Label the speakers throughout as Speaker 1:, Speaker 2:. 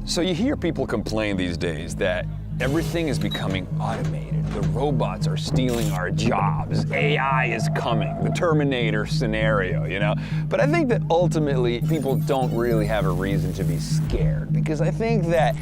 Speaker 1: So you hear people complain these days that everything is becoming automated. The robots are stealing our jobs. AI is coming, the Terminator scenario, you know? But I think that ultimately people don't really have a reason to be scared, because I think that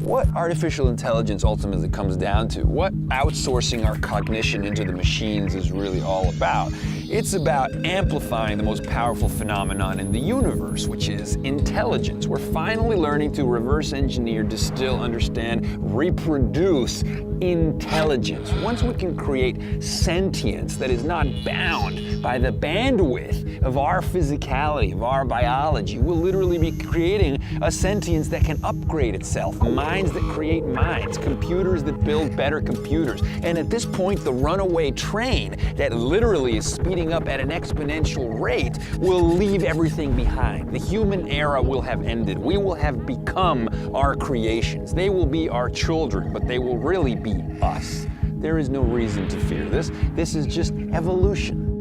Speaker 1: what artificial intelligence ultimately comes down to, what outsourcing our cognition into the machines is really all about, it's about amplifying the most powerful phenomenon in the universe, which is intelligence. We're finally learning to reverse engineer, distill, understand, reproduce intelligence. Once we can create sentience that is not bound by the bandwidth of our physicality, of our biology, we'll literally be creating a sentience that can upgrade itself, minds that create minds, computers that build better computers. And at this point, the runaway train that literally is speeding up at an exponential rate will leave everything behind. The human era will have ended. We will have become our creations. They will be our children, but they will really be us. There is no reason to fear this. This is just evolution.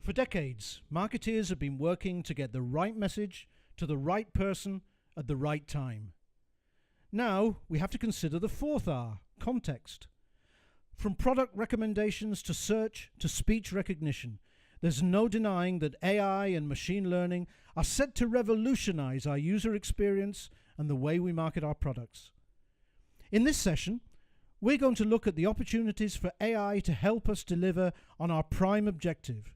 Speaker 2: For decades, marketeers have been working to get the right message to the right person at the right time. Now, we have to consider the fourth R, context. From product recommendations to search to speech recognition, there's no denying that AI and machine learning are set to revolutionize our user experience and the way we market our products. In this session, we're going to look at the opportunities for AI to help us deliver on our prime objective.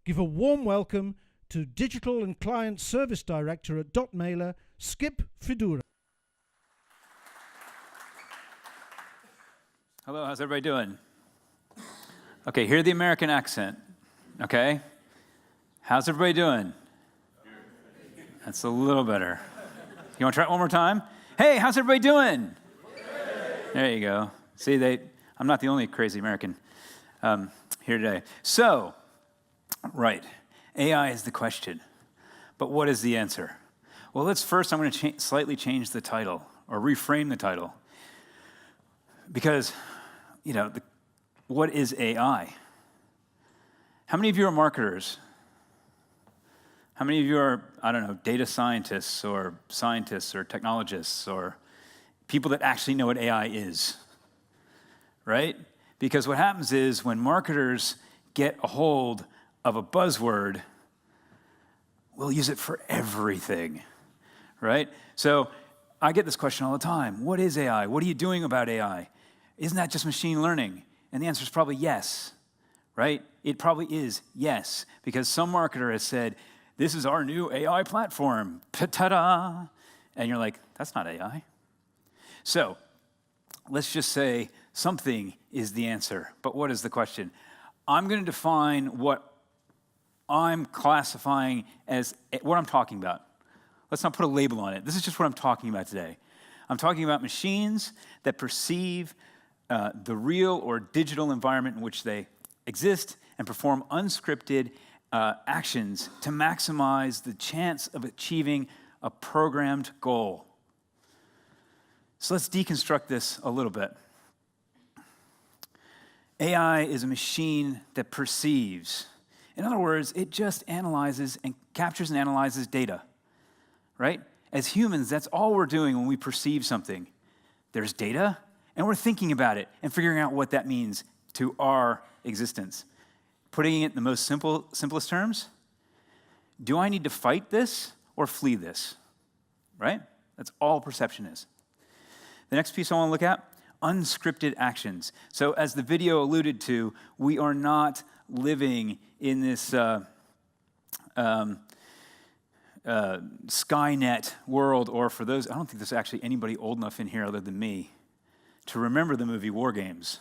Speaker 2: Give a warm welcome to Digital and Client Service Director at Dotmailer, Skip Fedura.
Speaker 3: Hello, how's everybody doing? Okay, hear the American accent, okay? How's everybody doing? That's a little better. You want to try it one more time? Hey, how's everybody doing? There you go. See, I'm not the only crazy American here today. So, right, AI is the question, but what is the answer? Well, I'm going to slightly change the title, or reframe the title, because, you know, what is AI? How many of you are marketers? How many of you are, I don't know, data scientists or technologists or people that actually know what AI is, right? Because what happens is when marketers get a hold of a buzzword, we'll use it for everything, right? So I get this question all the time. What is AI? What are you doing about AI? Isn't that just machine learning? And the answer is probably yes, right? It probably is yes, because some marketer has said, this is our new AI platform, ta-da! And you're like, that's not AI. So let's just say something is the answer, but what is the question? I'm going to define what I'm classifying as what I'm talking about. Let's not put a label on it. This is just what I'm talking about today. I'm talking about machines that perceive the real or digital environment in which they exist and perform unscripted actions to maximize the chance of achieving a programmed goal. So let's deconstruct this a little bit. AI is a machine that perceives. In other words, it just analyzes and captures and analyzes data, right? As humans, that's all we're doing when we perceive something. There's data, and we're thinking about it and figuring out what that means to our existence. Putting it in the most simplest terms, do I need to fight this or flee this, right? That's all perception is. The next piece I want to look at, unscripted actions. So as the video alluded to, we are not living in this Skynet world, or for those, I don't think there's actually anybody old enough in here other than me to remember the movie War Games.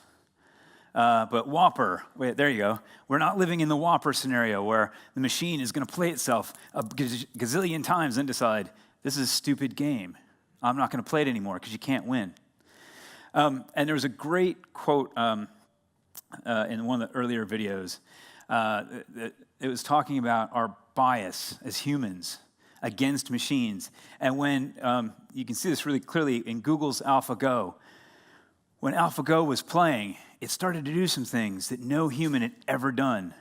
Speaker 3: But Whopper, wait, there you go. We're not living in the Whopper scenario where the machine is going to play itself a gazillion times and decide, this is a stupid game. I'm not going to play it anymore because you can't win. And there was a great quote in one of the earlier videos. It was talking about our bias as humans against machines. And when, you can see this really clearly in Google's AlphaGo. When AlphaGo was playing, it started to do some things that no human had ever done.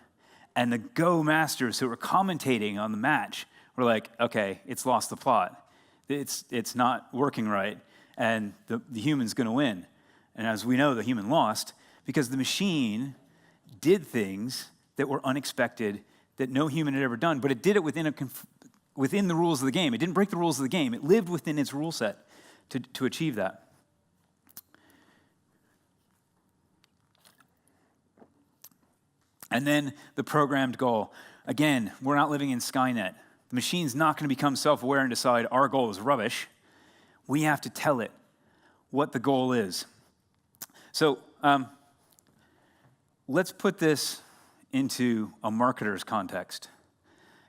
Speaker 3: And the Go masters who were commentating on the match were like, okay, it's lost the plot. It's not working right, and the human's going to win. And as we know, the human lost because the machine did things that were unexpected, that no human had ever done, but it did it within the rules of the game. It didn't break the rules of the game. It lived within its rule set to achieve that. And then the programmed goal. Again, we're not living in Skynet. The machine's not going to become self-aware and decide our goal is rubbish. We have to tell it what the goal is. So let's put this into a marketer's context,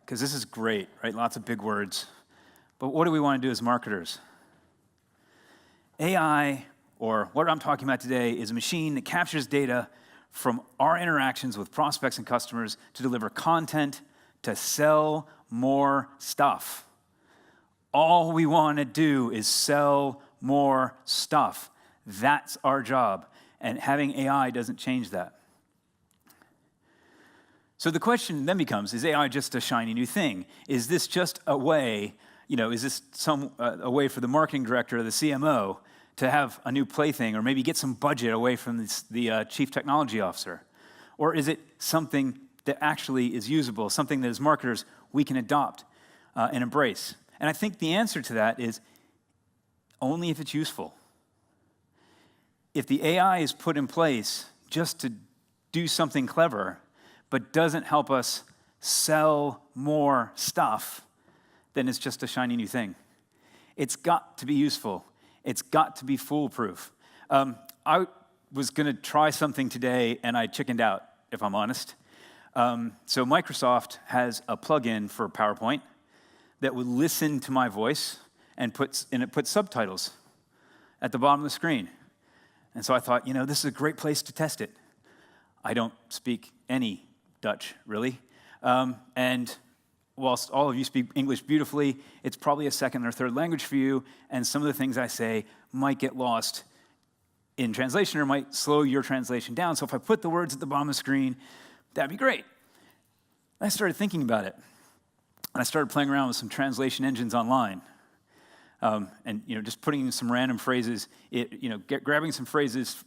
Speaker 3: because this is great, right? Lots of big words. But what do we want to do as marketers? AI, or what I'm talking about today, is a machine that captures data from our interactions with prospects and customers to deliver content to sell more stuff. All we want to do is sell more stuff. That's our job. And having AI doesn't change that. So the question then becomes, is AI just a shiny new thing? Is this just a way, is this a way for the marketing director or the CMO to have a new plaything, or maybe get some budget away from the chief technology officer? Or is it something that actually is usable, something that as marketers we can adopt and embrace? And I think the answer to that is only if it's useful. If the AI is put in place just to do something clever, but doesn't help us sell more stuff, then it's just a shiny new thing. It's got to be useful. It's got to be foolproof. I was going to try something today, and I chickened out, if I'm honest. So Microsoft has a plugin for PowerPoint that would listen to my voice, and it puts subtitles at the bottom of the screen. And so I thought, this is a great place to test it. I don't speak any Dutch, really. And whilst all of you speak English beautifully, it's probably a second or third language for you, and some of the things I say might get lost in translation or might slow your translation down. So if I put the words at the bottom of the screen, that'd be great. I started thinking about it, and I started playing around with some translation engines online, and just putting in some random phrases, grabbing some phrases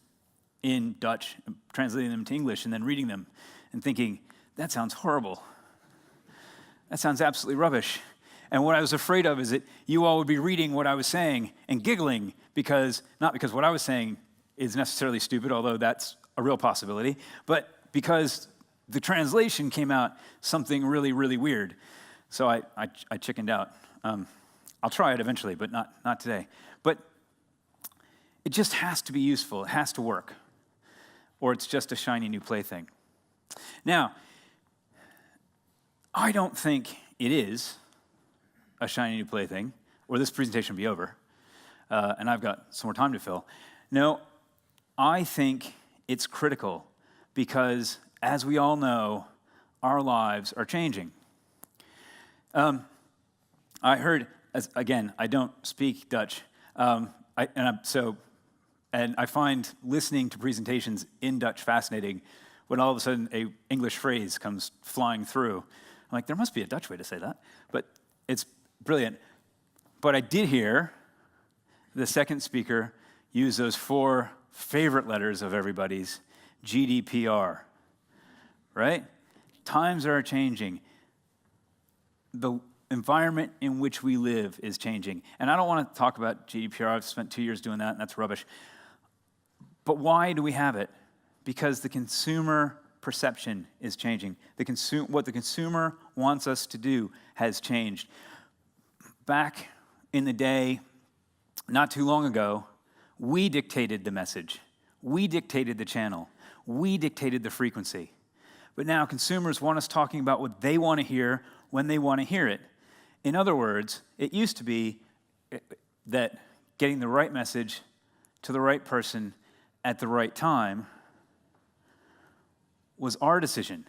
Speaker 3: in Dutch, and translating them to English, and then reading them, and thinking, that sounds horrible. That sounds absolutely rubbish. And what I was afraid of is that you all would be reading what I was saying and giggling not because what I was saying is necessarily stupid, although that's a real possibility, but because the translation came out something really, really weird. So I chickened out. I'll try it eventually, but not today. But it just has to be useful. It has to work. Or it's just a shiny new plaything. Now, I don't think it is a shiny new plaything, or this presentation will be over, and I've got some more time to fill. No, I think it's critical because, as we all know, our lives are changing. I heard, again, I don't speak Dutch, and I find listening to presentations in Dutch fascinating when all of a sudden an English phrase comes flying through. I'm like, there must be a Dutch way to say that, but it's brilliant. But I did hear the second speaker use those 4 favorite letters of everybody's, GDPR, right? Times are changing. The environment in which we live is changing. And I don't want to talk about GDPR. I've spent 2 years doing that, and that's rubbish. But why do we have it? Because the consumer perception is changing. What the consumer wants us to do has changed. Back in the day, not too long ago, we dictated the message. We dictated the channel. We dictated the frequency. But now consumers want us talking about what they want to hear when they want to hear it. In other words, it used to be that getting the right message to the right person at the right time was our decision.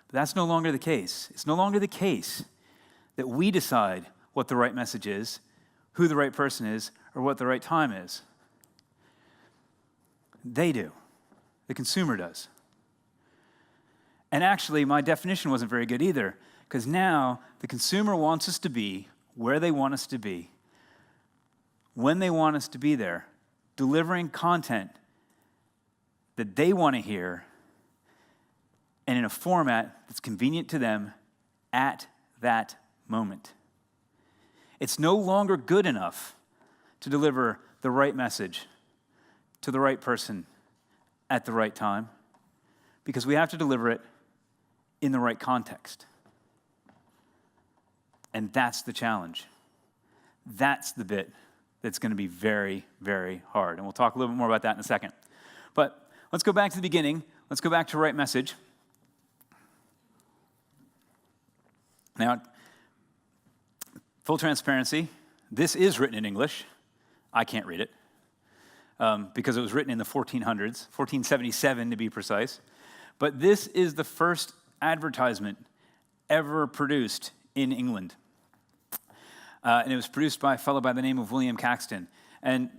Speaker 3: But that's no longer the case. It's no longer the case that we decide what the right message is, who the right person is, or what the right time is. They do. The consumer does. And actually, my definition wasn't very good either, because now the consumer wants us to be where they want us to be, when they want us to be there, delivering content that they want to hear, and in a format that's convenient to them at that moment. It's no longer good enough to deliver the right message to the right person at the right time, because we have to deliver it in the right context. And that's the challenge. That's the bit that's going to be very, very hard. And we'll talk a little bit more about that in a second. But let's go back to the beginning. Let's go back to right message. Now, full transparency, this is written in English. I can't read it because it was written in the 1400s, 1477 to be precise. But this is the first advertisement ever produced in England. And it was produced by a fellow by the name of William Caxton. And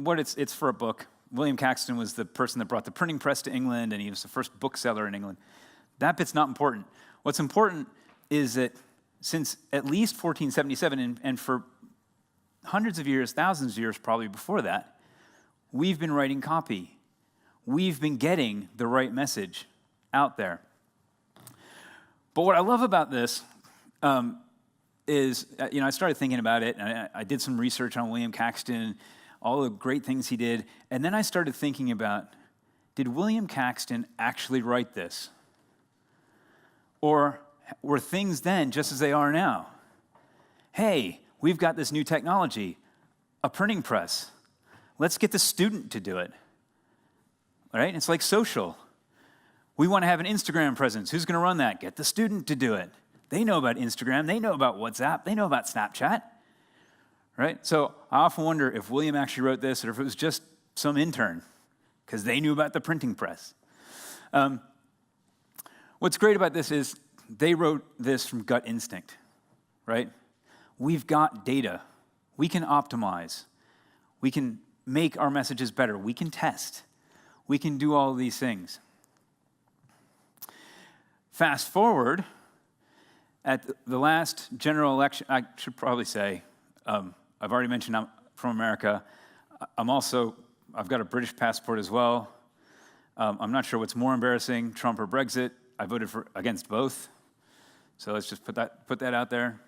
Speaker 3: it's for a book. William Caxton was the person that brought the printing press to England, and he was the first bookseller in England. That bit's not important. What's important is that since at least 1477, and for hundreds of years, thousands of years probably before that, we've been writing copy. We've been getting the right message out there. But what I love about this is, I started thinking about it, and I did some research on William Caxton, all the great things he did, and then I started thinking about, did William Caxton actually write this? Or were things then just as they are now? Hey, we've got this new technology, a printing press. Let's get the student to do it. Right? It's like social. We want to have an Instagram presence. Who's going to run that? Get the student to do it. They know about Instagram. They know about WhatsApp. They know about Snapchat. Right? So I often wonder if William actually wrote this or if it was just some intern because they knew about the printing press. What's great about this is they wrote this from gut instinct, right? We've got data. We can optimize. We can make our messages better. We can test. We can do all of these things. Fast forward, at the last general election, I should probably say, I've already mentioned I'm from America. I've got a British passport as well. I'm not sure what's more embarrassing, Trump or Brexit. I voted against both. So let's just put that out there.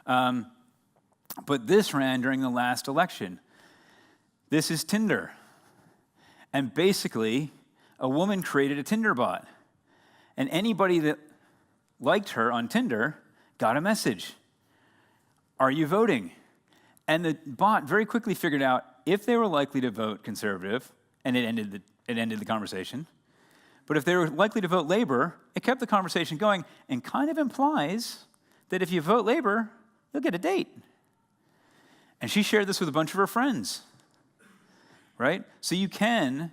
Speaker 3: But this ran during the last election. This is Tinder. And basically, a woman created a Tinder bot. And anybody that liked her on Tinder got a message. Are you voting? And the bot very quickly figured out if they were likely to vote conservative, and it ended the conversation. But if they were likely to vote Labor, it kept the conversation going and kind of implies that if you vote Labor, you'll get a date. And she shared this with a bunch of her friends, right? So you can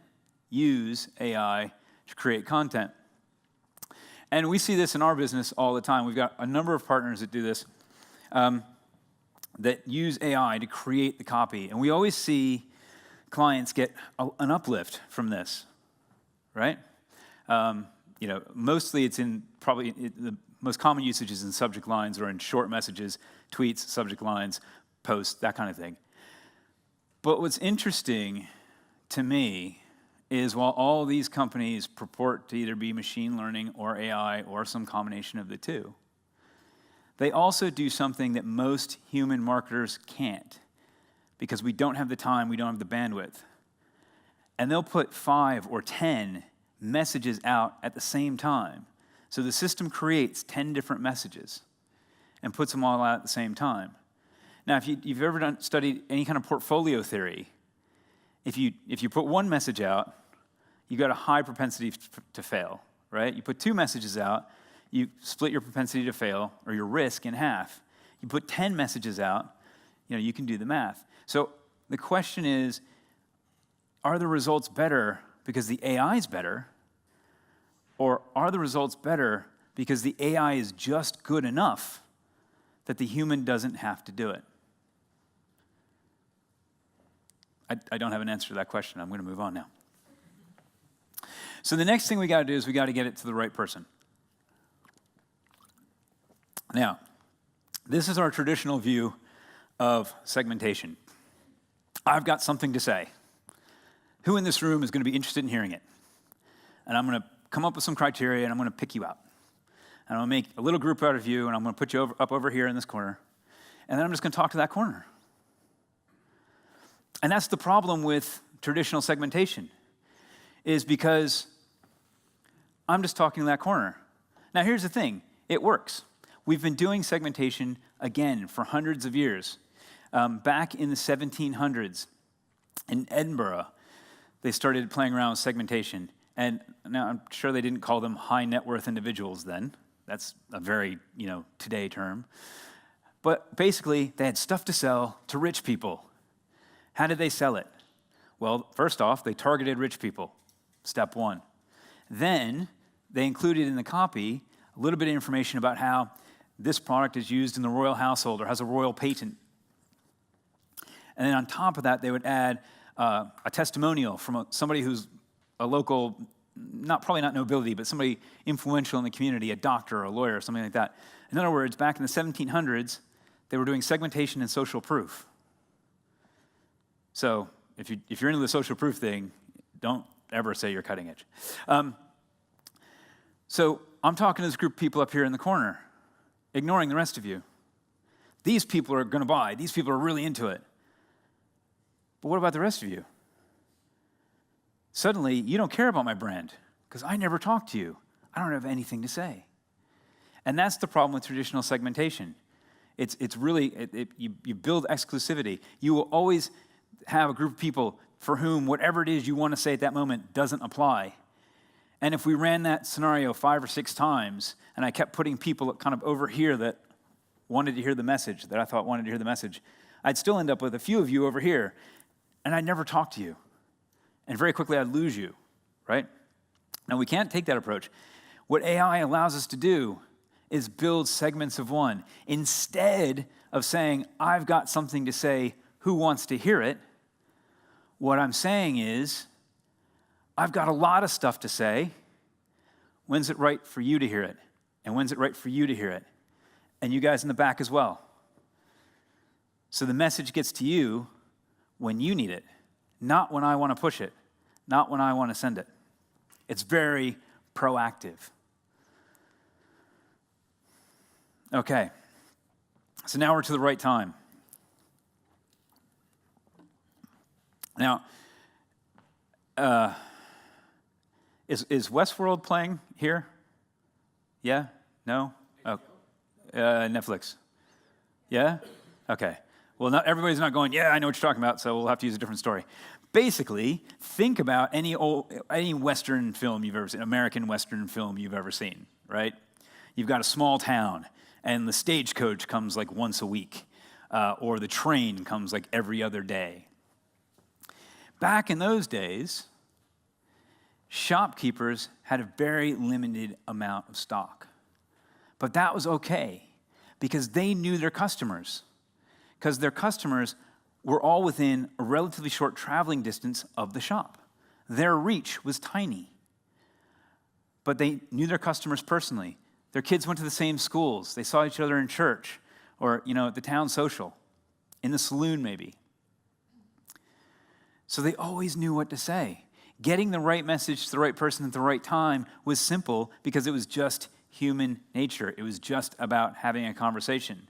Speaker 3: use AI to create content. And we see this in our business all the time. We've got a number of partners that do this, that use AI to create the copy. And we always see clients get an uplift from this, right? Mostly it's in the most common usage is in subject lines or in short messages, tweets, subject lines, posts, that kind of thing. But what's interesting to me is while all these companies purport to either be machine learning or AI or some combination of the two, they also do something that most human marketers can't because we don't have the time, we don't have the bandwidth. And they'll put 5 or 10 messages out at the same time. So the system creates 10 different messages and puts them all out at the same time. Now, if you've ever studied any kind of portfolio theory, if you put one message out, you've got a high propensity to fail, right? You put 2 messages out, you split your propensity to fail, or your risk, in half. You put 10 messages out, you can do the math. So the question is, are the results better because the AI is better, or are the results better because the AI is just good enough that the human doesn't have to do it? I don't have an answer to that question. I'm going to move on now. So the next thing we got to do is we got to get it to the right person. Now, this is our traditional view of segmentation. I've got something to say. Who in this room is going to be interested in hearing it? And I'm going to come up with some criteria, and I'm going to pick you out. And I'm going to make a little group out of you, and I'm going to put you up over here in this corner. And then I'm just going to talk to that corner. And that's the problem with traditional segmentation, is because I'm just talking to that corner. Now, here's the thing. It works. We've been doing segmentation, again, for hundreds of years. Back in the 1700s, in Edinburgh, they started playing around with segmentation. And now I'm sure they didn't call them high net worth individuals then. That's a very, today term. But basically, they had stuff to sell to rich people. How did they sell it? Well, first off, they targeted rich people, step one. Then they included in the copy a little bit of information about how this product is used in the royal household or has a royal patent. And then on top of that, they would add a testimonial from somebody who's a local, probably not nobility, but somebody influential in the community, a doctor or a lawyer or something like that. In other words, back in the 1700s, they were doing segmentation and social proof. So if you're into the social proof thing, don't ever say you're cutting edge. So I'm talking to this group of people up here in the corner, ignoring the rest of you. These people are going to buy. These people are really into it. But what about the rest of you? Suddenly, you don't care about my brand because I never talk to you. I don't have anything to say. And that's the problem with traditional segmentation. It's really, you build exclusivity. You will always have a group of people for whom whatever it is you want to say at that moment doesn't apply. And if we ran that scenario 5 or 6 times, and I kept putting people kind of over here that wanted to hear the message, that I thought wanted to hear the message, I'd still end up with a few of you over here, and I'd never talk to you. And very quickly I'd lose you, right? Now we can't take that approach. What AI allows us to do is build segments of one. Instead of saying, I've got something to say, who wants to hear it? What I'm saying is, I've got a lot of stuff to say. When's it right for you to hear it? And when's it right for you to hear it? And you guys in the back as well. So the message gets to you when you need it, not when I want to push it, not when I want to send it. It's very proactive. Okay, so now we're to the right time. Now, is Westworld playing here? Yeah? No? Oh, Netflix. Yeah? Okay. Well, everybody's not going, yeah, I know what you're talking about, so we'll have to use a different story. Basically, think about any Western film you've ever seen, American Western film you've ever seen, right? You've got a small town, and the stagecoach comes like once a week, or the train comes like every other day. Back in those days, shopkeepers had a very limited amount of stock. But that was okay, because they knew their customers. Because their customers were all within a relatively short traveling distance of the shop. Their reach was tiny. But they knew their customers personally. Their kids went to the same schools. They saw each other in church or, at the town social, in the saloon maybe. So they always knew what to say. Getting the right message to the right person at the right time was simple because it was just human nature. It was just about having a conversation.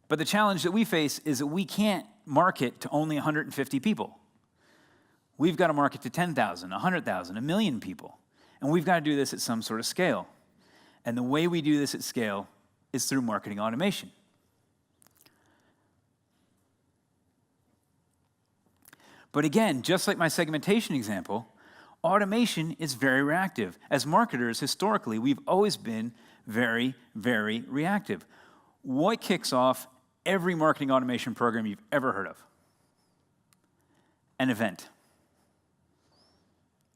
Speaker 3: But the challenge that we face is that we can't market to only 150 people. We've got to market to 10,000, 100,000, 1 million people. And we've got to do this at some sort of scale. And the way we do this at scale is through marketing automation. But again, just like my segmentation example, automation is very reactive. As marketers, historically, we've always been very, very reactive. What kicks off every marketing automation program you've ever heard of? An event.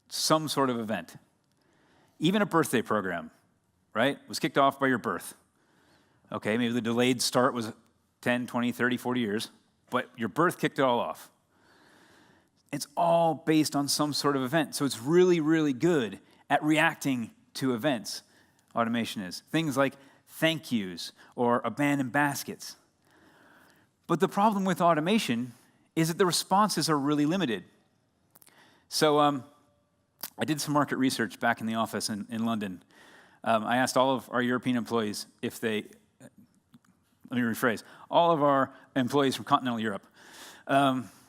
Speaker 3: Some sort of event. Even a birthday program, right, was kicked off by your birth. Okay, maybe the delayed start was 10, 20, 30, 40 years, but your birth kicked it all off. It's all based on some sort of event. So it's really, really good at reacting to events, automation is. Things like thank yous or abandoned baskets. But the problem with automation is that the responses are really limited. So I did some market research back in the office in London. I asked all of our European employees if they, let me rephrase, all of our employees from continental Europe,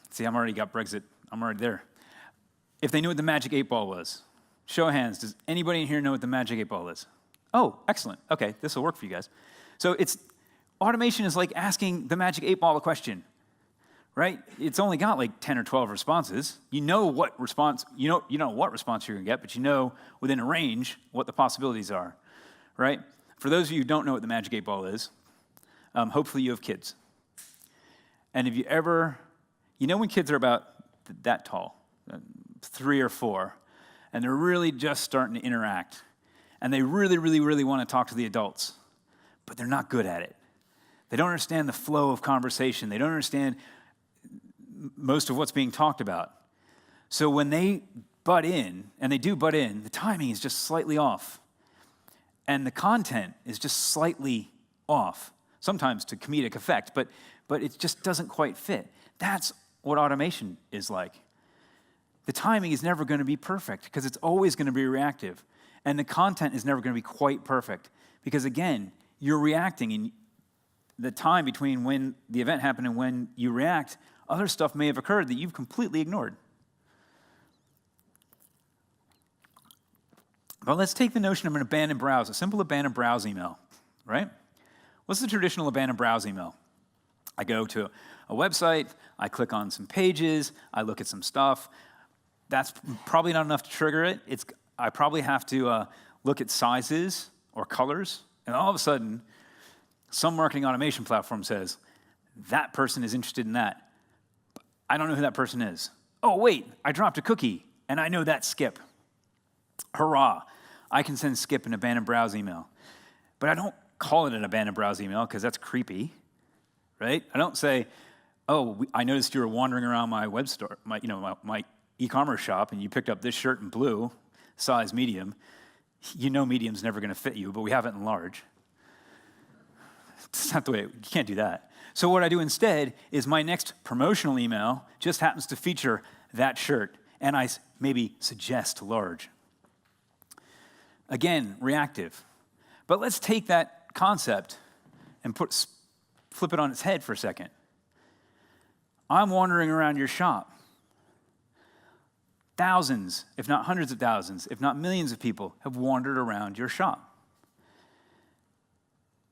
Speaker 3: see, I'm already got Brexit, I'm already there. If they knew what the magic 8 ball was. Show of hands, does anybody in here know what the magic 8 ball is? Oh, excellent, okay, this will work for you guys. So automation is like asking the magic 8 ball a question, right? It's only got like 10 or 12 responses. You know what response, you know what response you're gonna get, but you know within a range what the possibilities are, right? For those of you who don't know what the magic 8 ball is, hopefully you have kids. And if you ever, you know when kids are about that tall, 3 or 4, and they're really just starting to interact, and they really, really, really want to talk to the adults, but they're not good at it. They don't understand the flow of conversation. They don't understand most of what's being talked about. So when they butt in, and they do butt in, the timing is just slightly off. And the content is just slightly off, sometimes to comedic effect, but it just doesn't quite fit. That's what automation is like. The timing is never going to be perfect because it's always going to be reactive. And the content is never going to be quite perfect because, again, you're reacting, and the time between when the event happened and when you react, other stuff may have occurred that you've completely ignored. But let's take the notion of an abandoned browse, a simple abandoned browse email, right? What's the traditional abandoned browse email? I go to a website, I click on some pages, I look at some stuff. That's probably not enough to trigger it. I probably have to look at sizes or colors, and all of a sudden, some marketing automation platform says, that person is interested in that. I don't know who that person is. Oh, wait, I dropped a cookie, and I know that's Skip. Hurrah, I can send Skip an abandoned browse email. But I don't call it an abandoned browse email because that's creepy, right? I don't say, oh, I noticed you were wandering around my web store, my e-commerce shop, and you picked up this shirt in blue, size medium. You know medium's never going to fit you, but we have it in large. It's not the way, you can't do that. So what I do instead is my next promotional email just happens to feature that shirt, and I maybe suggest large. Again, reactive. But let's take that concept and flip it on its head for a second. I'm wandering around your shop. Thousands, if not hundreds of thousands, if not millions of people have wandered around your shop.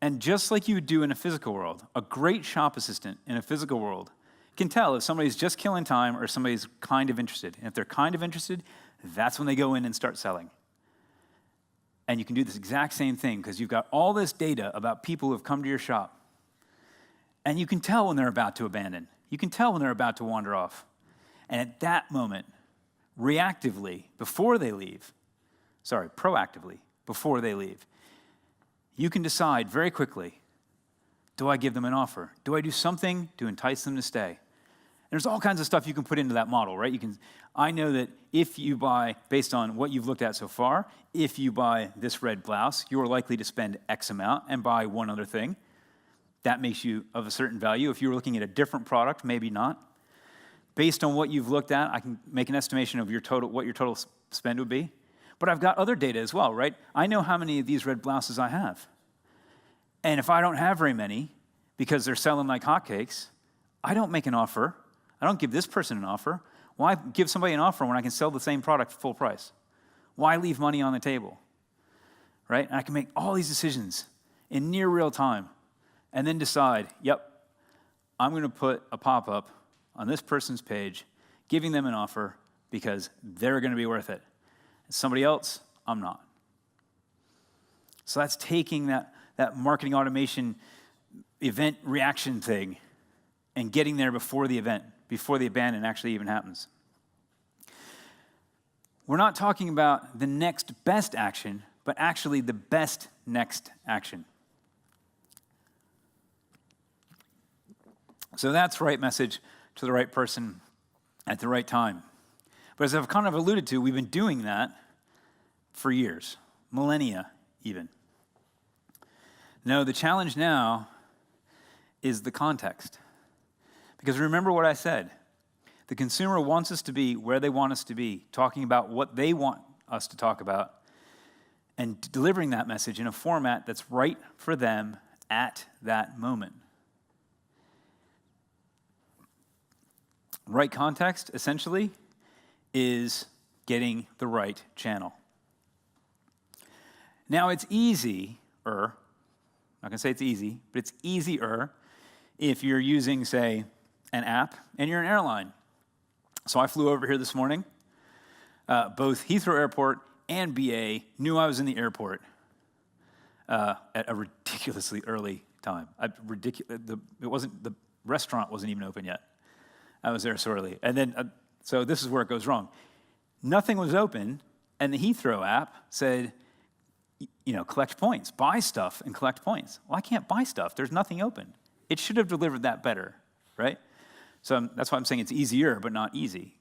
Speaker 3: And just like you would do in a physical world, a great shop assistant in a physical world can tell if somebody's just killing time or somebody's kind of interested. And if they're kind of interested, that's when they go in and start selling. And you can do this exact same thing because you've got all this data about people who have come to your shop. And you can tell when they're about to abandon. You can tell when they're about to wander off. And at that moment, proactively, before they leave, you can decide very quickly, do I give them an offer? Do I do something to entice them to stay? And there's all kinds of stuff you can put into that model, right? I know that if you buy, based on what you've looked at so far, if you buy this red blouse, you're likely to spend X amount and buy one other thing. That makes you of a certain value. If you were looking at a different product, maybe not. Based on what you've looked at, I can make an estimation of what your total spend would be. But I've got other data as well, right? I know how many of these red blouses I have. And if I don't have very many, because they're selling like hotcakes, I don't make an offer. I don't give this person an offer. Why give somebody an offer when I can sell the same product for full price? Why leave money on the table, right? And I can make all these decisions in near real time and then decide, yep, I'm going to put a pop-up on this person's page, giving them an offer because they're going to be worth it. And somebody else, I'm not. So that's taking that marketing automation event reaction thing and getting there before the event, before the abandon actually even happens. We're not talking about the next best action, but actually the best next action. So that's right message to the right person at the right time. But as I've kind of alluded to, we've been doing that for years, millennia even. No, the challenge now is the context. Because remember what I said. The consumer wants us to be where they want us to be, talking about what they want us to talk about, and delivering that message in a format that's right for them at that moment. Right context, essentially, is getting the right channel. Now, it's easier, I'm not going to say it's easy, but it's easier if you're using, say, an app and you're an airline. So I flew over here this morning. Both Heathrow Airport and BA knew I was in the airport at a ridiculously early time. The restaurant wasn't even open yet. I was there so early. And then, so this is where it goes wrong. Nothing was open, and the Heathrow app said, collect points, buy stuff and collect points. Well, I can't buy stuff. There's nothing open. It should have delivered that better, right? So that's why I'm saying it's easier, but not easy.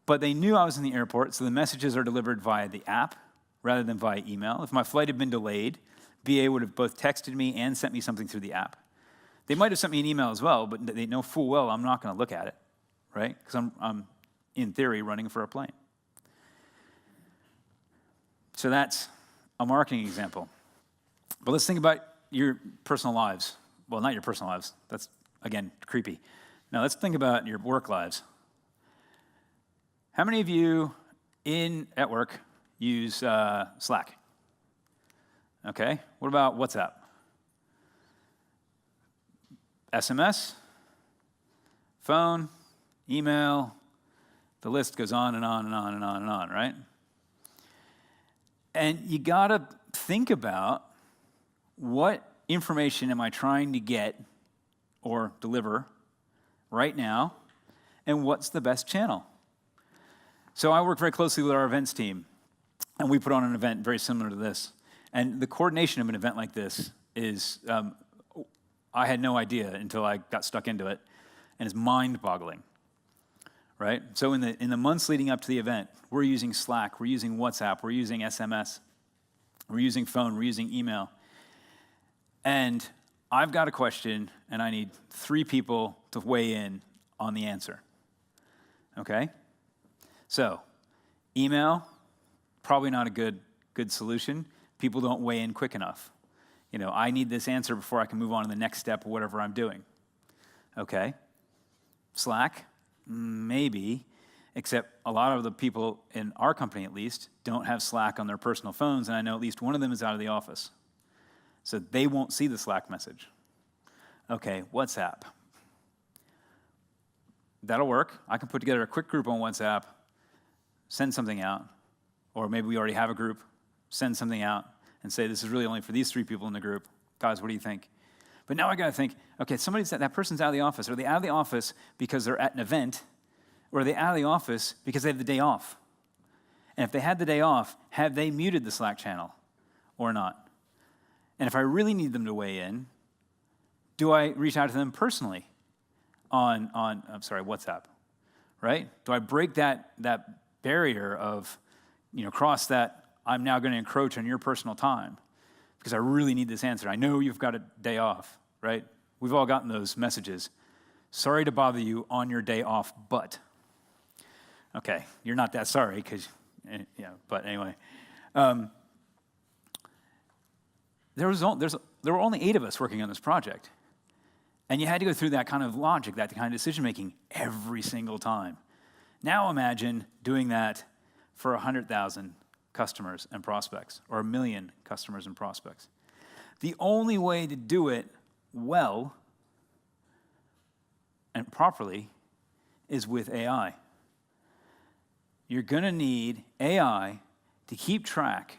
Speaker 3: But they knew I was in the airport, so the messages are delivered via the app rather than via email. If my flight had been delayed, BA would have both texted me and sent me something through the app. They might have sent me an email as well, but they know full well I'm not going to look at it, right? Because I'm, in theory, running for a plane. So that's a marketing example. But let's think about your personal lives. Well, not your personal lives. That's, again, creepy. Now, let's think about your work lives. How many of you at work use Slack? Okay. What about WhatsApp? SMS? Phone? Email? The list goes on and on and on and on and on, right? And you got to think about what information am I trying to get or deliver right now, and what's the best channel? So I work very closely with our events team, and we put on an event very similar to this. And the coordination of an event like this is, I had no idea until I got stuck into it, and it's mind-boggling, right? So in the months leading up to the event, we're using Slack, we're using WhatsApp, we're using SMS, we're using phone, we're using email. And I've got a question, and I need 3 people to weigh in on the answer, okay? So, email, probably not a good solution. People don't weigh in quick enough. I need this answer before I can move on to the next step of whatever I'm doing. Okay. Slack, maybe, except a lot of the people in our company, at least, don't have Slack on their personal phones, and I know at least one of them is out of the office. So they won't see the Slack message. Okay, WhatsApp. That'll work. I can put together a quick group on WhatsApp, send something out, or maybe we already have a group, send something out, and say, this is really only for these 3 people in the group. Guys, what do you think? But now I got to think, okay, that person's out of the office. Are they out of the office because they're at an event, or are they out of the office because they have the day off? And if they had the day off, have they muted the Slack channel or not? And if I really need them to weigh in, do I reach out to them personally on WhatsApp, right? Do I break that barrier of, cross that I'm now going to encroach on your personal time because I really need this answer. I know you've got a day off, right? We've all gotten those messages. Sorry to bother you on your day off, but. Okay, you're not that sorry because, but anyway. There were only 8 of us working on this project. And you had to go through that kind of logic, that kind of decision-making every single time. Now imagine doing that for 100,000 customers and prospects, or 1 million customers and prospects. The only way to do it well and properly is with AI. You're going to need AI to keep track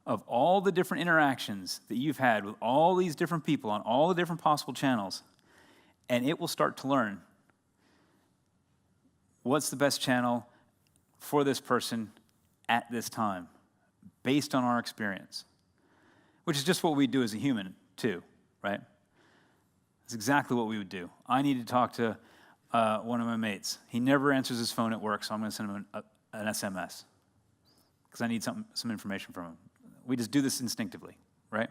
Speaker 3: of all the different interactions that you've had with all these different people on all the different possible channels, and it will start to learn what's the best channel for this person at this time, based on our experience, which is just what we do as a human, too, right? That's exactly what we would do. I need to talk to one of my mates. He never answers his phone at work, so I'm going to send him an SMS because I need some information from him. We just do this instinctively, right?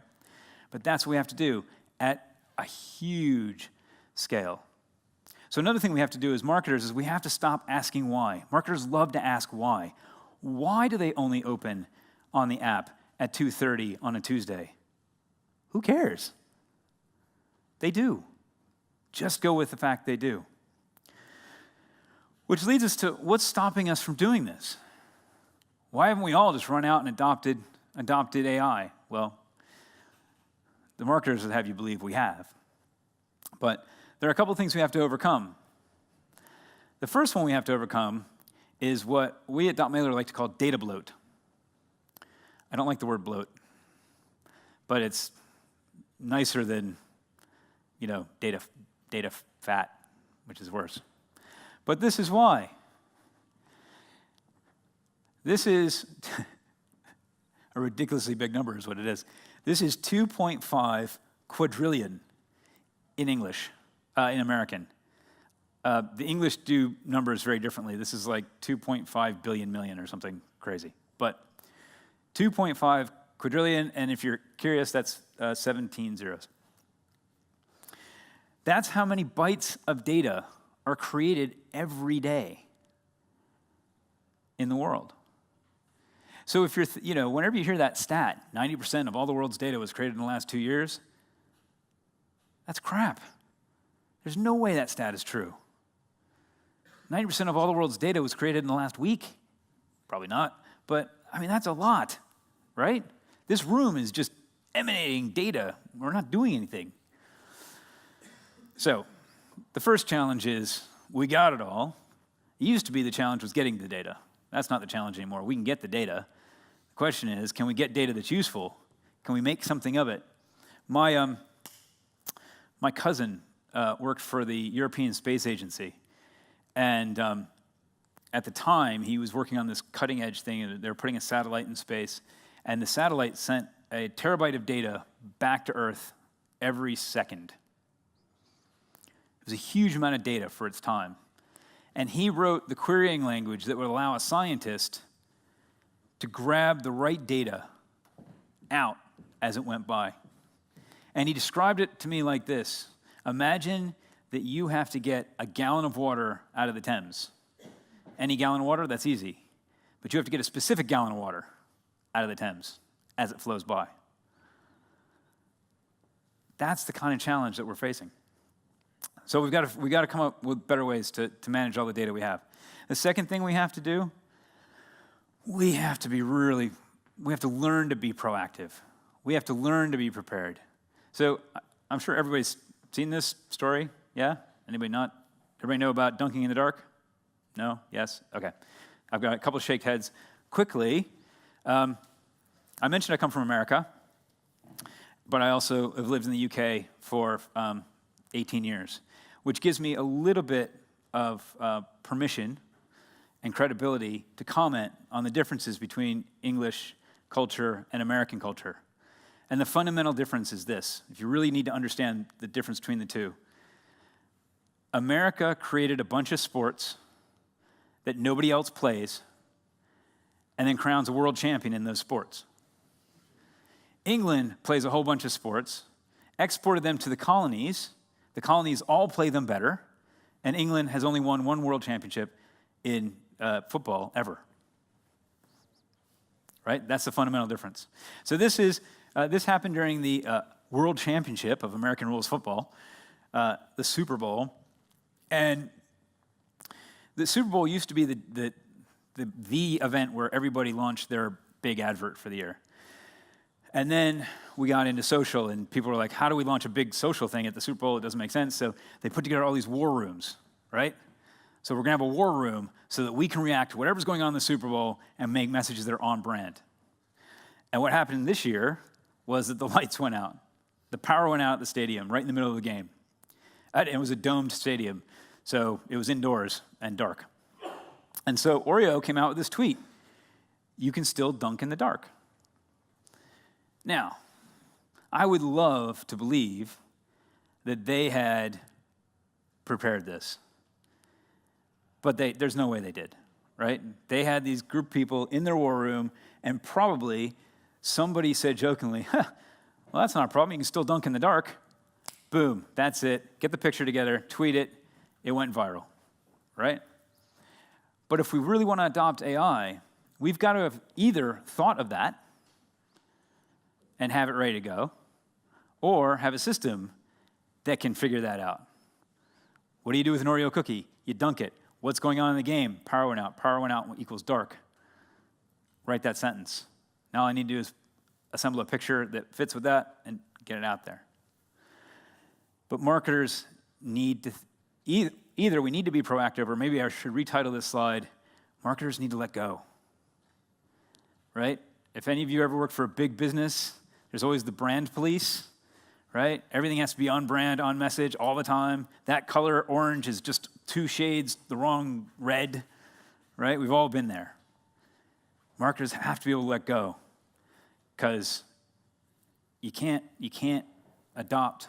Speaker 3: But that's what we have to do at a huge scale. So another thing we have to do as marketers is we have to stop asking why. Marketers love to ask why. Why do they only open on the app at 2:30 on a Tuesday? Who cares? They do. Just go with the fact they do. Which leads us to what's stopping us from doing this? Why haven't we all just run out and adopted AI? Well, the marketers would have you believe we have. But there are a couple of things we have to overcome. The first one we have to overcome is what we at Dotmailer like to call data bloat. I don't like the word bloat, but it's nicer than, data fat, which is worse. But this is why. This is a ridiculously big number is what it is. This is 2.5 quadrillion in English, in American. The English do numbers very differently. This is like 2.5 billion million or something crazy. But 2.5 quadrillion, and if you're curious, that's 17 zeros. That's how many bytes of data are created every day in the world. So if you're, whenever you hear that stat, 90% of all the world's data was created in the last 2 years, that's crap. There's no way that stat is true. 90% of all the world's data was created in the last week. Probably not, but that's a lot, right? This room is just emanating data. We're not doing anything. So the first challenge is we got it all. It used to be the challenge was getting the data. That's not the challenge anymore. We can get the data. The question is, can we get data that's useful? Can we make something of it? My cousin worked for the European Space Agency, and at the time, he was working on this cutting-edge thing. They were putting a satellite in space, and the satellite sent a terabyte of data back to Earth every second. It was a huge amount of data for its time. And he wrote the querying language that would allow a scientist to grab the right data out as it went by. And he described it to me like this. Imagine that you have to get a gallon of water out of the Thames. Any gallon of water, that's easy. But you have to get a specific gallon of water out of the Thames as it flows by. That's the kind of challenge that we're facing. So we've got to come up with better ways to manage all the data we have. The second thing we have to do, we have to learn to be proactive. We have to learn to be prepared. So I'm sure everybody's seen this story, yeah? Anybody not? Everybody know about dunking in the dark? No? Yes? Okay. I've got a couple of shake heads. Quickly, I mentioned I come from America, but I also have lived in the UK for 18 years, which gives me a little bit of permission and credibility to comment on the differences between English culture and American culture. And the fundamental difference is this, if you really need to understand the difference between the two. America created a bunch of sports that nobody else plays and then crowns a world champion in those sports. England plays a whole bunch of sports, exported them to the colonies. The colonies all play them better, and England has only won one world championship in football ever. Right? That's the fundamental difference. So this happened during the World Championship of American Rules Football, the Super Bowl, and the Super Bowl used to be the event where everybody launched their big advert for the year. And then we got into social, and people were like, how do we launch a big social thing at the Super Bowl? It doesn't make sense. So they put together all these war rooms, right? So we're going to have a war room so that we can react to whatever's going on in the Super Bowl and make messages that are on brand. And what happened this year was that the lights went out. The power went out at the stadium right in the middle of the game. And it was a domed stadium, so it was indoors and dark. And so Oreo came out with this tweet. You can still dunk in the dark. Now, I would love to believe that they had prepared this. But there's no way they did, right? They had these group of people in their war room, and probably somebody said jokingly, well, that's not a problem. You can still dunk in the dark. Boom, that's it. Get the picture together, tweet it. It went viral, right? But if we really want to adopt AI, we've got to have either thought of that and have it ready to go, or have a system that can figure that out. What do you do with an Oreo cookie? You dunk it. What's going on in the game? Power went out. Power went out equals dark. Write that sentence. Now all I need to do is assemble a picture that fits with that and get it out there. But marketers need to, either we need to be proactive, or maybe I should retitle this slide, marketers need to let go, right? If any of you ever worked for a big business, there's always the brand police, right? Everything has to be on brand, on message all the time. That color orange is just 2 shades the wrong red, right? We've all been there. Marketers have to be able to let go, because you can't adopt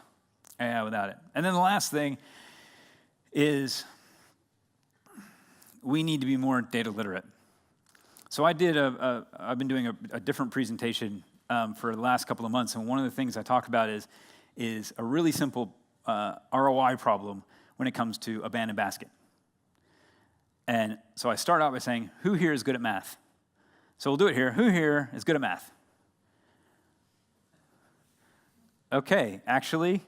Speaker 3: AI without it. And then the last thing is we need to be more data literate. So I've been doing a different presentation for the last couple of months, and one of the things I talk about is a really simple ROI problem when it comes to abandoned basket. And so I start out by saying, who here is good at math? So we'll do it here. Who here is good at math? Okay, actually,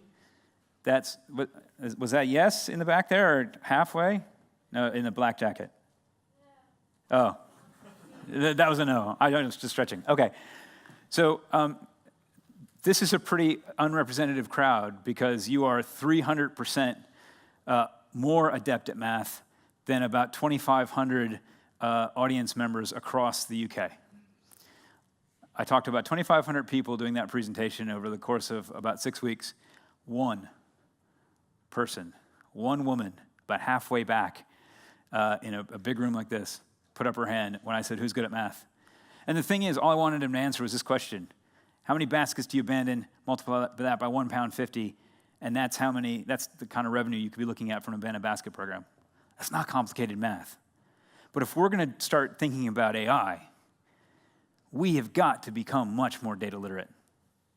Speaker 3: was that yes in the back there, or halfway? No, in the black jacket. Oh, that was a no. I was just stretching. Okay, so this is a pretty unrepresentative crowd, because you are 300% more adept at math than about 2,500 audience members across the UK. I talked to about 2,500 people doing that presentation over the course of about 6 weeks. One person, one woman, about halfway back in a big room like this, put up her hand when I said, who's good at math? And the thing is, all I wanted him to answer was this question: how many baskets do you abandon? Multiply that by £1.50, and that's the kind of revenue you could be looking at from an abandoned basket program. That's not complicated math. But if we're going to start thinking about AI, we have got to become much more data literate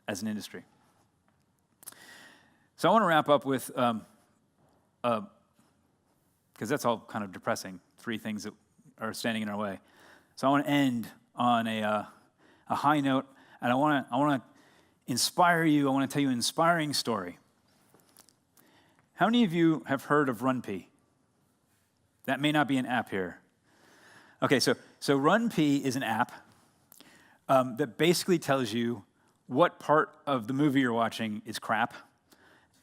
Speaker 3: as an industry. So I want to wrap up with, because that's all kind of depressing, 3 things that are standing in our way. So I want to end on a high note, and I want to inspire you. I want to tell you an inspiring story. How many of you have heard of RunP? That may not be an app here. Okay, so RunP is an app that basically tells you what part of the movie you're watching is crap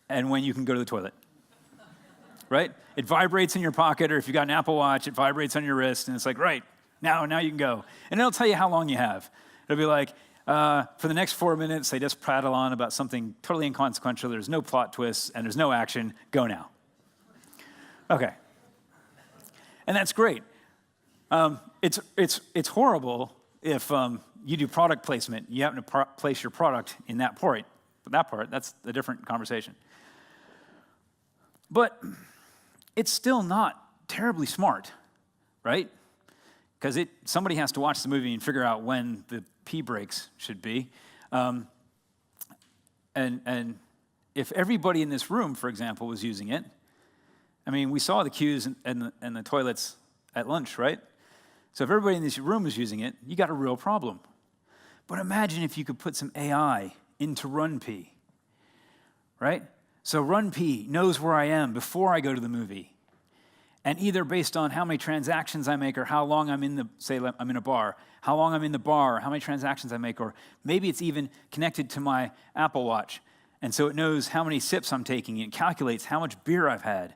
Speaker 3: and when you can go to the toilet, right? It vibrates in your pocket, or if you've got an Apple Watch, it vibrates on your wrist, and it's like, right, now you can go. And it'll tell you how long you have. It'll be like, for the next 4 minutes, they just prattle on about something totally inconsequential, there's no plot twists, and there's no action, go now. Okay. And that's great. It's horrible if you do product placement, you happen to place your product in that part. But that part, that's a different conversation. But it's still not terribly smart, right? Because somebody has to watch the movie and figure out when the pee breaks should be. And if everybody in this room, for example, was using it, I mean, we saw the queues and the toilets at lunch, right? So if everybody in this room was using it, you got a real problem. But imagine if you could put some AI into RunP, right? So RunP knows where I am before I go to the movie. And either based on how many transactions I make, or how long I'm in I'm in a bar, how long I'm in the bar, how many transactions I make, or maybe it's even connected to my Apple Watch. And so it knows how many sips I'm taking, and it calculates how much beer I've had.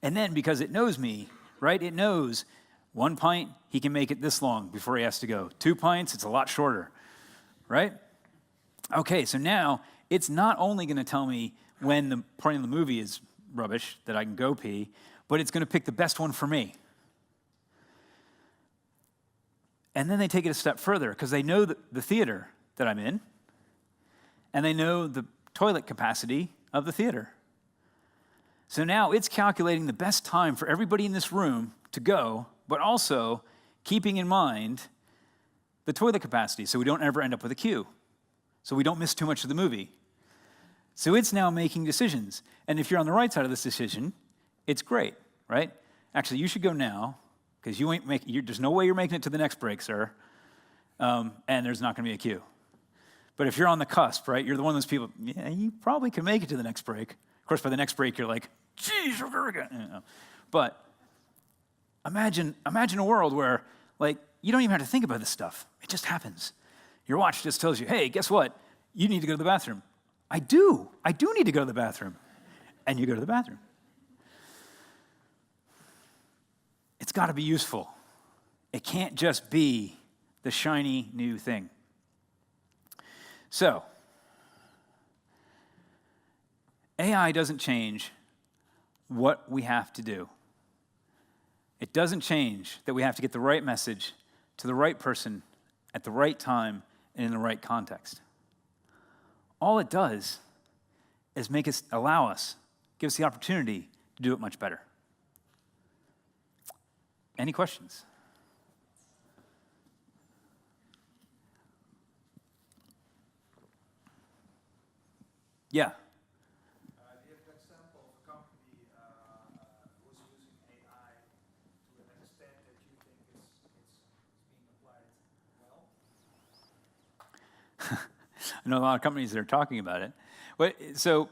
Speaker 3: And then because it knows me, right, it knows 1 pint, he can make it this long before he has to go. 2 pints, it's a lot shorter, right? Okay, so now it's not only going to tell me when the part of the movie is rubbish that I can go pee, but it's going to pick the best one for me. And then they take it a step further, because they know the theater that I'm in, and they know the toilet capacity of the theater. So now it's calculating the best time for everybody in this room to go, but also keeping in mind the toilet capacity so we don't ever end up with a queue, so we don't miss too much of the movie. So it's now making decisions. And if you're on the right side of this decision, it's great, right? Actually, you should go now, because there's no way you're making it to the next break, sir, and there's not going to be a queue. But if you're on the cusp, right, you're the one of those people, yeah, you probably can make it to the next break. Of course, by the next break, you're like, geez, we're very good. But imagine a world where, like, you don't even have to think about this stuff. It just happens. Your watch just tells you, hey, guess what? You need to go to the bathroom. I do need to go to the bathroom. And you go to the bathroom. It's got to be useful. It can't just be the shiny new thing. So, AI doesn't change what we have to do. It doesn't change that we have to get the right message to the right person at the right time and in the right context. All it does is give us the opportunity to do it much better. Any questions? Yeah.
Speaker 4: Do you have an example of a company who's using AI to an extent that you think it's being applied well?
Speaker 3: I know a lot of companies that are talking about it. So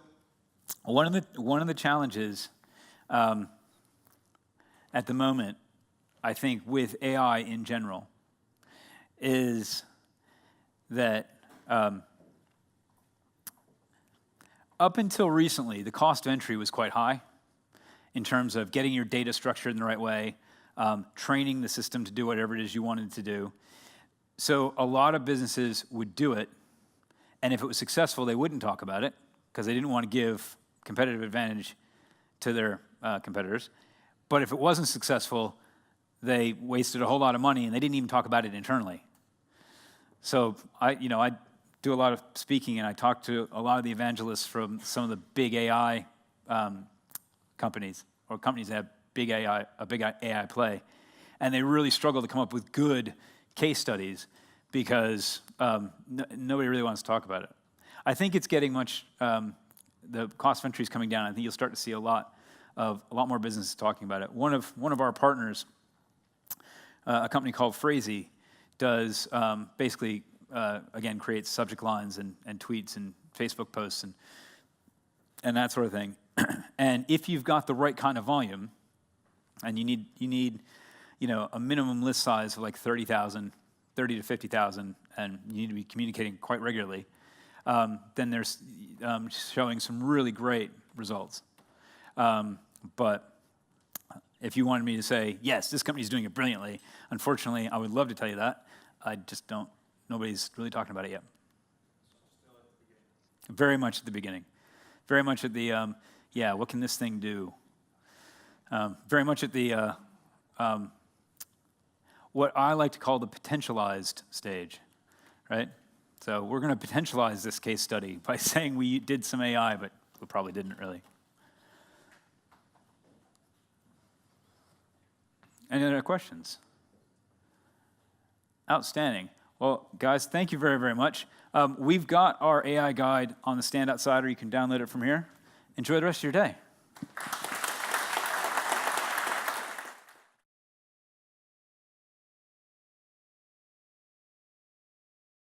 Speaker 3: one of the challenges at the moment, I think, with AI in general, is that up until recently, the cost of entry was quite high in terms of getting your data structured in the right way, training the system to do whatever it is you wanted to do. So a lot of businesses would do it, and if it was successful, they wouldn't talk about it because they didn't want to give competitive advantage to their competitors. But if it wasn't successful, they wasted a whole lot of money, and they didn't even talk about it internally. So I do a lot of speaking, and I talk to a lot of the evangelists from some of the big AI companies, or companies that have a big AI play, and they really struggle to come up with good case studies because nobody really wants to talk about it. I think it's getting the cost of entry is coming down. I think you'll start to see a lot more businesses talking about it. One of our partners, a company called Phrasey, does basically again creates subject lines and tweets and Facebook posts and that sort of thing. And if you've got the right kind of volume, and you need a minimum list size of like 30,000, 30 to 50,000, and you need to be communicating quite regularly, then there's showing some really great results. But if you wanted me to say, yes, this company's doing it brilliantly, unfortunately, I would love to tell you that. I just don't. Nobody's really talking about it yet.
Speaker 4: Still at the beginning.
Speaker 3: Very much at the beginning. Very much at the, what can this thing do? Very much at the, what I like to call the potentialized stage, right? So we're going to potentialize this case study by saying we did some AI, but we probably didn't really. Any other questions? Outstanding. Well, guys, thank you very, very much. We've got our AI guide on the stand outside, or you can download it from here. Enjoy the rest of your day.